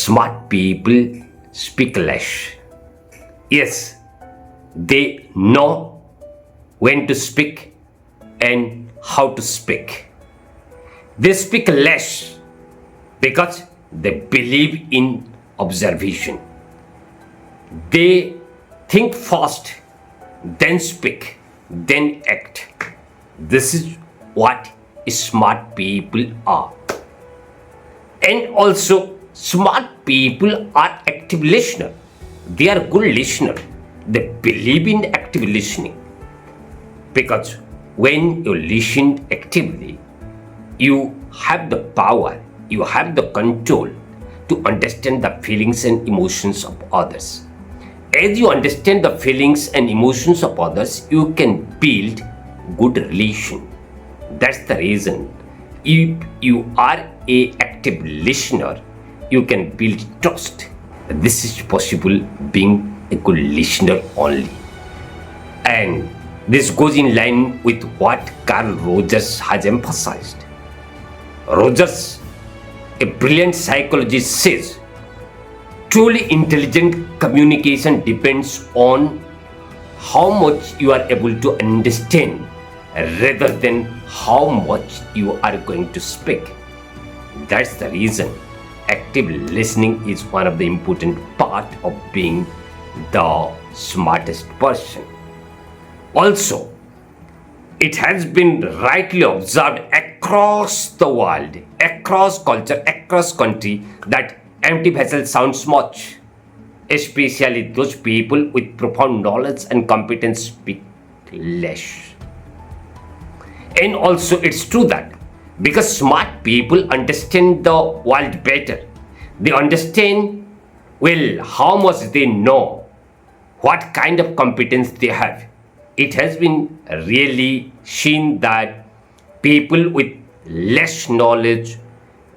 Smart people speak less. Yes, they know when to speak and how to speak. They speak less because they believe in observation. They think fast, then speak, then act. This is what smart people are. And also, smart people are active listener. They are good listener. They believe in active listening. Because when you listen actively, you have the power, you have the control to understand the feelings and emotions of others. As you understand the feelings and emotions of others, you can build good relation. That's the reason. If you are a active listener, you can build trust. This is possible being a good listener only. And this goes in line with what Carl Rogers has emphasized. Rogers, a brilliant psychologist, says truly intelligent communication depends on how much you are able to understand rather than how much you are going to speak. That's the reason active listening is one of the important part of being the smartest person. Also, it has been rightly observed across the world, across culture, across country that empty vessels sounds much, especially those people with profound knowledge and competence speak less. And also it's true that because smart people understand the world better, they understand well how much they know, what kind of competence they have. It has been really seen that people with less knowledge,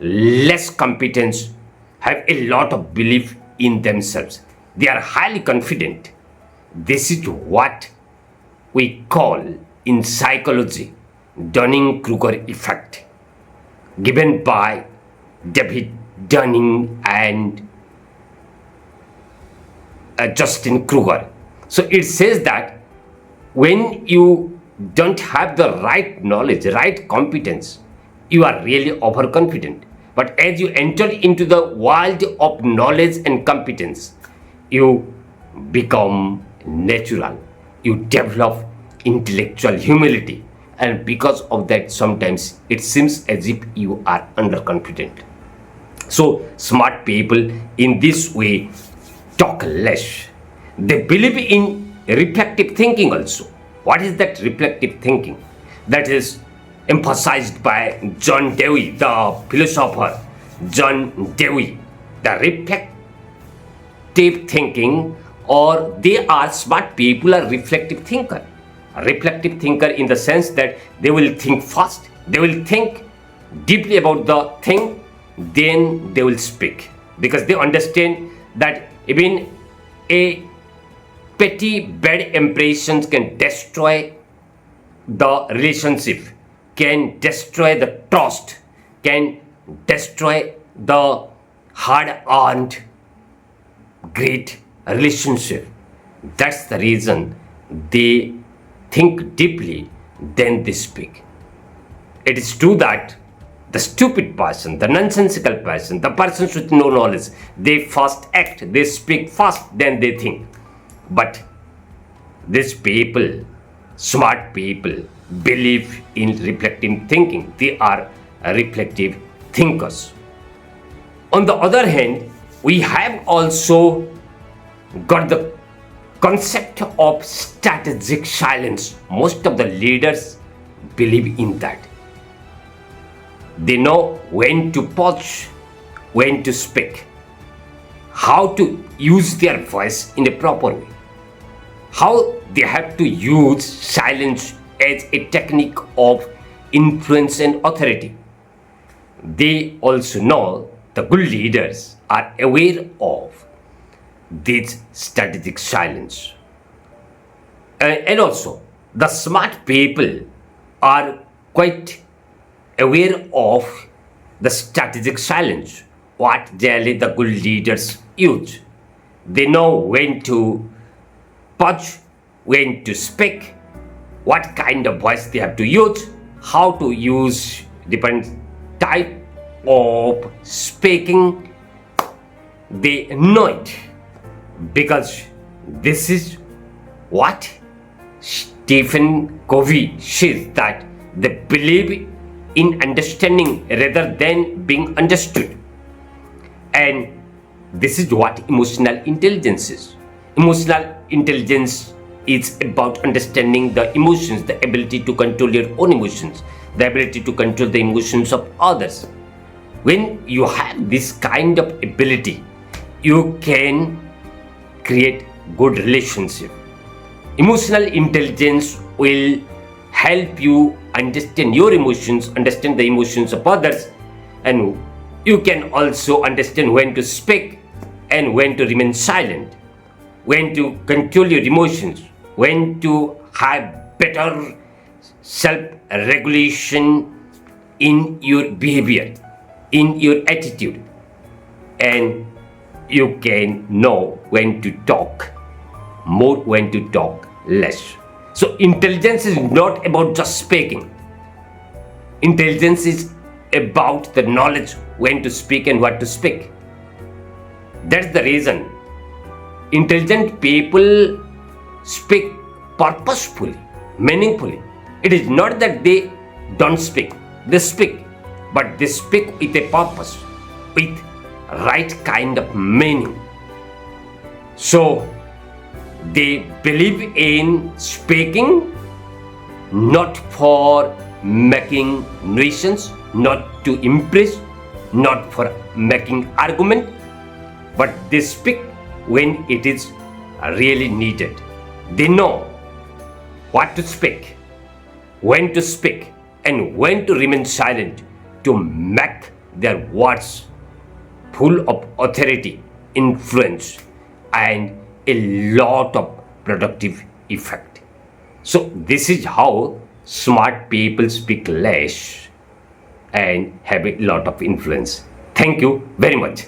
less competence have a lot of belief in themselves. They are highly confident. This is what we call in psychology Dunning-Kruger Effect, given by David Dunning and Justin Kruger. So it says that when you don't have the right knowledge, right competence, you are really overconfident. But as you enter into the world of knowledge and competence, you become natural. You develop intellectual humility. And because of that, sometimes it seems as if you are underconfident. So, smart people in this way talk less. They believe in reflective thinking also. What is that reflective thinking? That is emphasized by John Dewey, the philosopher John Dewey. The reflective thinking, or they are smart people, are reflective thinker. A reflective thinker in the sense that they will think fast, they will think deeply about the thing, then they will speak. Because they understand that even a petty bad impressions can destroy the relationship, can destroy the trust, can destroy the hard-earned great relationship. That's the reason they think deeply, then they speak. It is true that the stupid person, the nonsensical person, the person with no knowledge, they first act, they speak fast, then they think. But these people, smart people, believe in reflective thinking. They are reflective thinkers. On the other hand, we have also got the concept of strategic silence. Most of the leaders believe in that. They know when to pause, when to speak, how to use their voice in a proper way, how they have to use silence as a technique of influence and authority. They also know the good leaders are aware of this strategic silence. And also, the smart people are quite aware of the strategic silence. what generally the good leaders use. They know when to pause, when to speak, what kind of voice they have to use, how to use different type of speaking. They know it because this is what Stephen Covey says, that they believe in understanding rather than being understood. And this is what emotional intelligence is. Emotional intelligence is about understanding the emotions, the ability to control your own emotions, the ability to control the emotions of others. When you have this kind of ability, you can create good relationship. Emotional intelligence will help you understand your emotions, understand the emotions of others, and you can also understand when to speak and when to remain silent, when to control your emotions, when to have better self-regulation in your behavior, in your attitude, and you can know when to talk more, when to talk less. So intelligence is not about just speaking. Intelligence is about the knowledge when to speak and what to speak. That's the reason intelligent people speak purposefully, meaningfully. It is not that they don't speak. They speak, but they speak with a purpose, with right kind of meaning. So they believe in speaking not for making nuisance, not to impress, not for making argument, but they speak when it is really needed. They know what to speak, when to speak, and when to remain silent to make their words full of authority, influence, and a lot of productive effect. So this is how smart people speak less and have a lot of influence. Thank you very much.